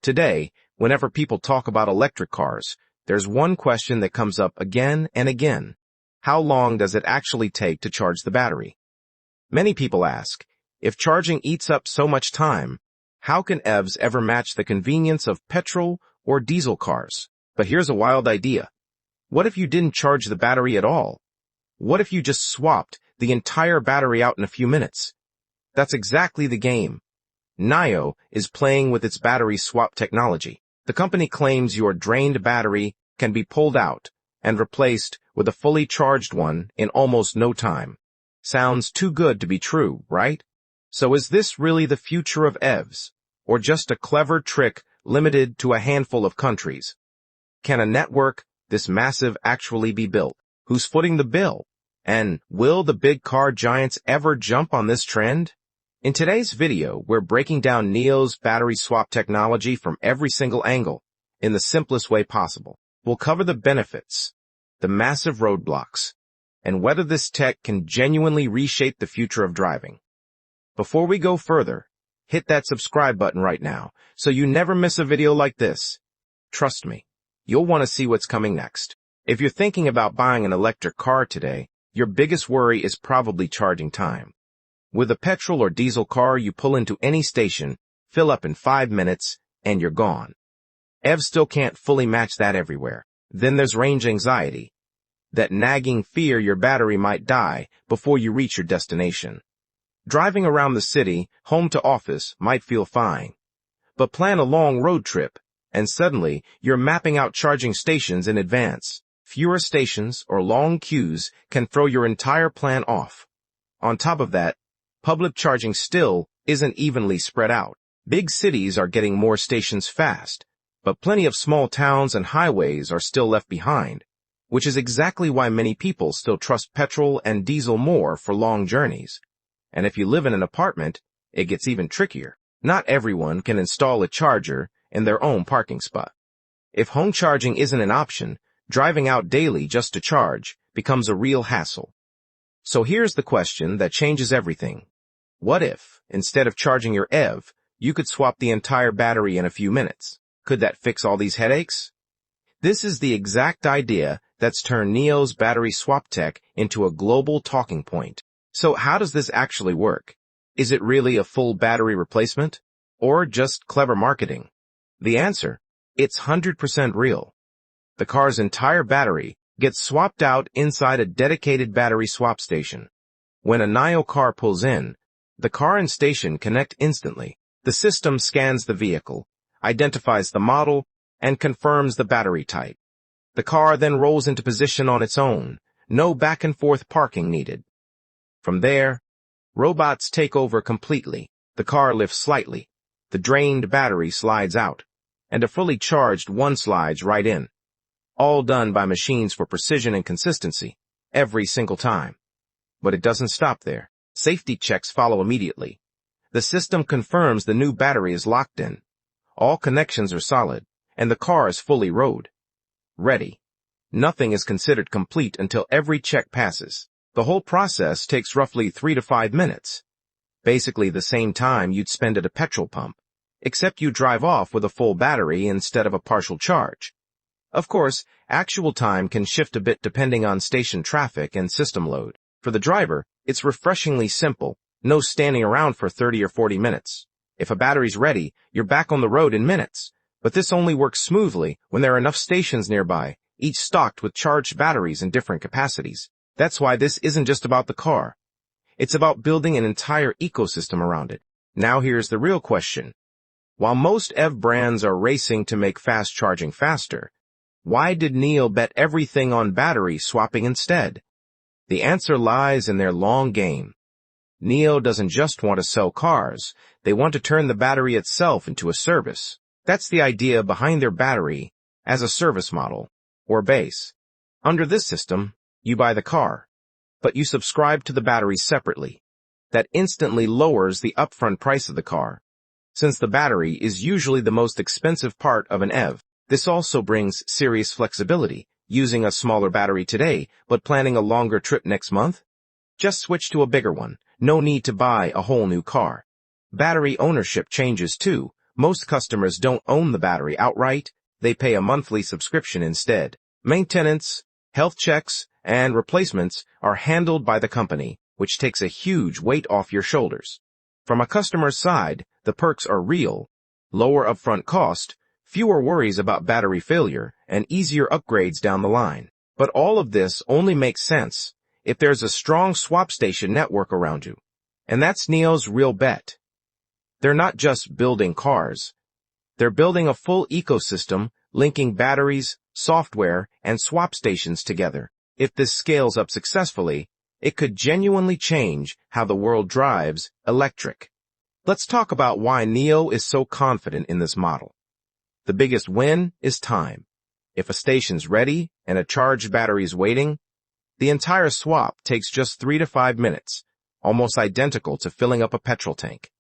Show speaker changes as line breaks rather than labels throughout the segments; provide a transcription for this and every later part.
Today, whenever people talk about electric cars, there's one question that comes up again and again. How long does it actually take to charge the battery? Many people ask, if charging eats up so much time, how can EVs ever match the convenience of petrol or diesel cars? But here's a wild idea. What if you didn't charge the battery at all? What if you just swapped the entire battery out in a few minutes? That's exactly the game. NIO is playing with its battery swap technology. The company claims your drained battery can be pulled out and replaced with a fully charged one in almost no time. Sounds too good to be true, right? So is this really the future of EVs, or just a clever trick limited to a handful of countries? Can a network this massive actually be built? Who's footing the bill? And will the big car giants ever jump on this trend? In today's video, we're breaking down NIO's battery swap technology from every single angle, in the simplest way possible. We'll cover the benefits, the massive roadblocks, and whether this tech can genuinely reshape the future of driving. Before we go further, hit that subscribe button right now, so you never miss a video like this. Trust me, you'll want to see what's coming next. If you're thinking about buying an electric car today, your biggest worry is probably charging time. With a petrol or diesel car, you pull into any station, fill up in 5 minutes, and you're gone. EVs still can't fully match that everywhere. Then there's range anxiety, that nagging fear your battery might die before you reach your destination. Driving around the city, home to office, might feel fine. But plan a long road trip, and suddenly you're mapping out charging stations in advance. Fewer stations or long queues can throw your entire plan off. On top of that, public charging still isn't evenly spread out. Big cities are getting more stations fast, but plenty of small towns and highways are still left behind, which is exactly why many people still trust petrol and diesel more for long journeys. And if you live in an apartment, it gets even trickier. Not everyone can install a charger in their own parking spot. If home charging isn't an option, driving out daily just to charge becomes a real hassle. So here's the question that changes everything. What if, instead of charging your EV, you could swap the entire battery in a few minutes? Could that fix all these headaches? This is the exact idea that's turned NIO's battery swap tech into a global talking point. So how does this actually work? Is it really a full battery replacement? Or just clever marketing? The answer, it's 100% real. The car's entire battery gets swapped out inside a dedicated battery swap station. When a NIO car pulls in, the car and station connect instantly. The system scans the vehicle, identifies the model, and confirms the battery type. The car then rolls into position on its own, no back and forth parking needed. From there, robots take over completely. The car lifts slightly, the drained battery slides out, and a fully charged one slides right in. All done by machines for precision and consistency, every single time. But it doesn't stop there. Safety checks follow immediately. The system confirms the new battery is locked in. All connections are solid, and the car is fully road ready. Nothing is considered complete until every check passes. The whole process takes roughly 3 to 5 minutes. Basically the same time you'd spend at a petrol pump, except you drive off with a full battery instead of a partial charge. Of course, actual time can shift a bit depending on station traffic and system load. For the driver, it's refreshingly simple, no standing around for 30 or 40 minutes. If a battery's ready, you're back on the road in minutes. But this only works smoothly when there are enough stations nearby, each stocked with charged batteries in different capacities. That's why this isn't just about the car. It's about building an entire ecosystem around it. Now here's the real question. While most EV brands are racing to make fast charging faster, why did NIO bet everything on battery swapping instead? The answer lies in their long game. NIO doesn't just want to sell cars, they want to turn the battery itself into a service. That's the idea behind their battery as a service model, or base. Under this system, you buy the car, but you subscribe to the battery separately. That instantly lowers the upfront price of the car. Since the battery is usually the most expensive part of an EV, this also brings serious flexibility. Using a smaller battery today, but planning a longer trip next month? Just switch to a bigger one. No need to buy a whole new car. Battery ownership changes too. Most customers don't own the battery outright, they pay a monthly subscription instead. Maintenance, health checks, and replacements are handled by the company, which takes a huge weight off your shoulders. From a customer's side, the perks are real: lower upfront cost, fewer worries about battery failure, and easier upgrades down the line. But all of this only makes sense if there's a strong swap station network around you. And that's NIO's real bet. They're not just building cars. They're building a full ecosystem linking batteries, software, and swap stations together. If this scales up successfully, it could genuinely change how the world drives electric. Let's talk about why NIO is so confident in this model. The biggest win is time. If a station's ready and a charged battery is waiting, the entire swap takes just 3 to 5 minutes, almost identical to filling up a petrol tank.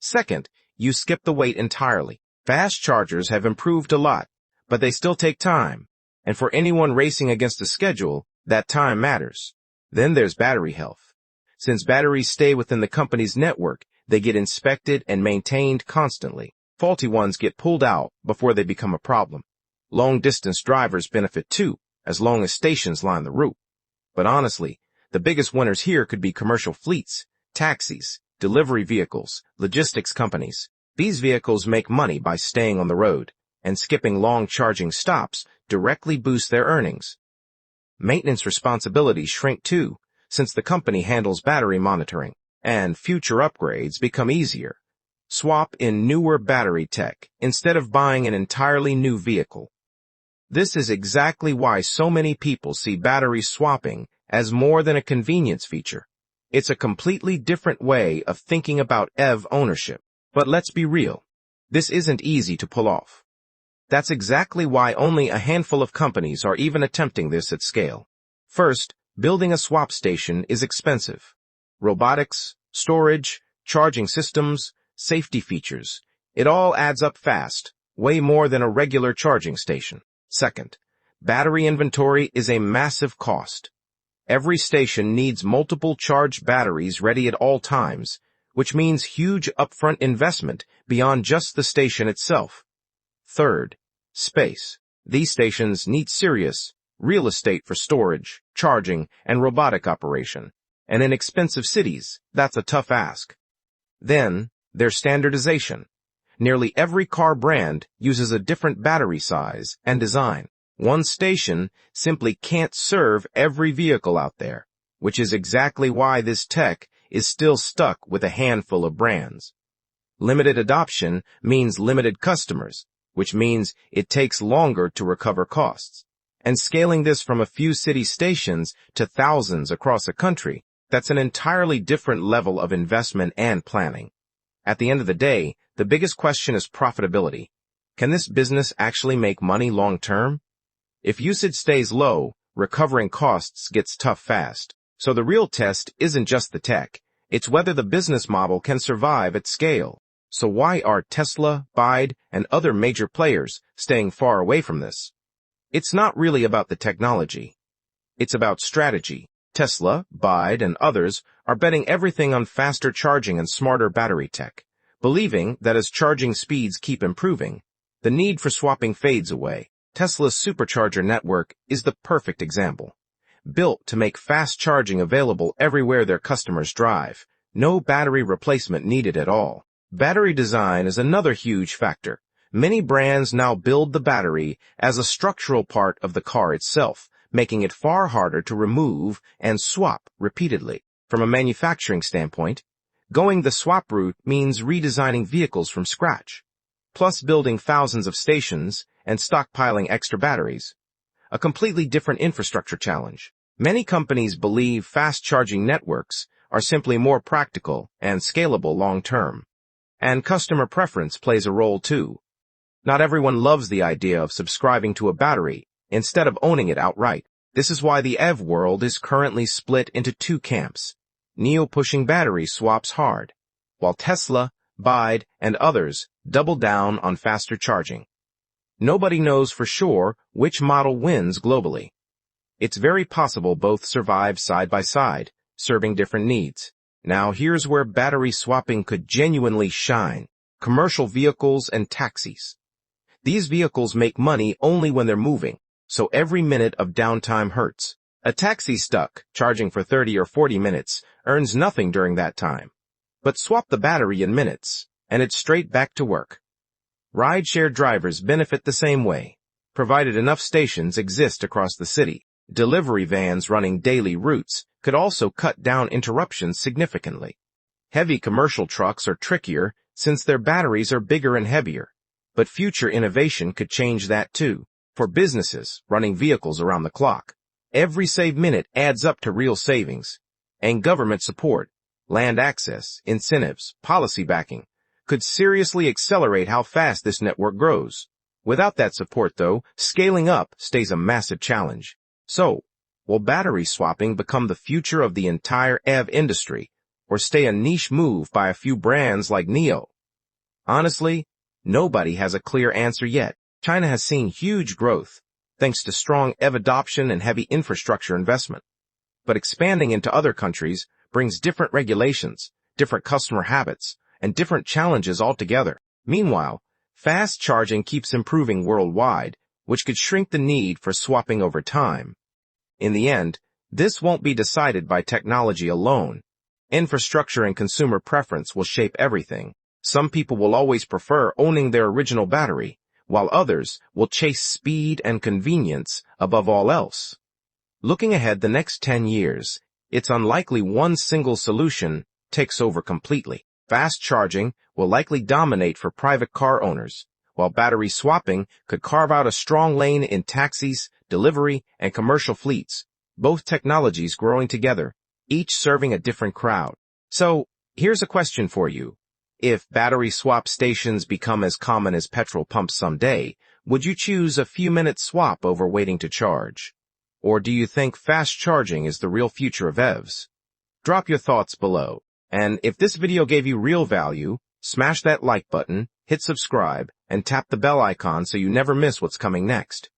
Second, you skip the wait entirely. Fast chargers have improved a lot, but they still take time. And for anyone racing against a schedule, that time matters. Then there's battery health. Since batteries stay within the company's network, they get inspected and maintained constantly. Faulty ones get pulled out before they become a problem. Long-distance drivers benefit too, as long as stations line the route. But honestly, the biggest winners here could be commercial fleets, taxis, delivery vehicles, logistics companies. These vehicles make money by staying on the road, and skipping long charging stops directly boosts their earnings. Maintenance responsibilities shrink too, since the company handles battery monitoring, and future upgrades become easier. Swap in newer battery tech instead of buying an entirely new vehicle. This is exactly why so many people see battery swapping as more than a convenience feature. It's a completely different way of thinking about EV ownership. But let's be real. This isn't easy to pull off. That's exactly why only a handful of companies are even attempting this at scale. First, building a swap station is expensive. Robotics, storage, charging systems, safety features. It all adds up fast, way more than a regular charging station. Second, battery inventory is a massive cost. Every station needs multiple charged batteries ready at all times, which means huge upfront investment beyond just the station itself. Third, space. These stations need serious real estate for storage, charging, and robotic operation. And in expensive cities, that's a tough ask. Then, there's standardization. Nearly every car brand uses a different battery size and design. One station simply can't serve every vehicle out there, which is exactly why this tech is still stuck with a handful of brands. Limited adoption means limited customers, which means it takes longer to recover costs. And scaling this from a few city stations to thousands across a country, that's an entirely different level of investment and planning. At the end of the day, the biggest question is profitability. Can this business actually make money long term? If usage stays low, recovering costs gets tough fast. So the real test isn't just the tech, it's whether the business model can survive at scale. So why are Tesla, BYD, and other major players staying far away from this? It's not really about the technology. It's about strategy. Tesla, BYD, and others are betting everything on faster charging and smarter battery tech, believing that as charging speeds keep improving, the need for swapping fades away. Tesla's supercharger network is the perfect example. Built to make fast charging available everywhere their customers drive. No battery replacement needed at all. Battery design is another huge factor. Many brands now build the battery as a structural part of the car itself, making it far harder to remove and swap repeatedly. From a manufacturing standpoint, going the swap route means redesigning vehicles from scratch, plus building thousands of stations and stockpiling extra batteries. A completely different infrastructure challenge. Many companies believe fast charging networks are simply more practical and scalable long-term. And customer preference plays a role too. Not everyone loves the idea of subscribing to a battery instead of owning it outright. This is why the EV world is currently split into two camps. NIO pushing battery swaps hard, while Tesla, BYD, and others double down on faster charging. Nobody knows for sure which model wins globally. It's very possible both survive side by side, serving different needs. Now here's where battery swapping could genuinely shine. commercial vehicles and taxis. These vehicles make money only when they're moving, so every minute of downtime hurts. A taxi stuck, charging for 30 or 40 minutes, earns nothing during that time. But swap the battery in minutes, and it's straight back to work. Rideshare drivers benefit the same way, provided enough stations exist across the city. Delivery vans running daily routes could also cut down interruptions significantly. Heavy commercial trucks are trickier since their batteries are bigger and heavier, but future innovation could change that too. For businesses running vehicles around the clock, every saved minute adds up to real savings, and government support, land access, incentives, policy backing could seriously accelerate how fast this network grows. Without that support, though, scaling up stays a massive challenge. So, will battery swapping become the future of the entire EV industry, or stay a niche move by a few brands like NIO? Honestly, nobody has a clear answer yet. China has seen huge growth, thanks to strong EV adoption and heavy infrastructure investment. But expanding into other countries brings different regulations, different customer habits, and different challenges altogether. Meanwhile, fast charging keeps improving worldwide, which could shrink the need for swapping over time. In the end, this won't be decided by technology alone. Infrastructure and consumer preference will shape everything. Some people will always prefer owning their original battery, while others will chase speed and convenience above all else. Looking ahead the next 10 years, it's unlikely one single solution takes over completely. Fast charging will likely dominate for private car owners, while battery swapping could carve out a strong lane in taxis, delivery, and commercial fleets, both technologies growing together, each serving a different crowd. So, here's a question for you. If battery swap stations become as common as petrol pumps someday, would you choose a few-minute swap over waiting to charge? Or do you think fast charging is the real future of EVs? Drop your thoughts below. And if this video gave you real value, smash that like button, hit subscribe, and tap the bell icon so you never miss what's coming next.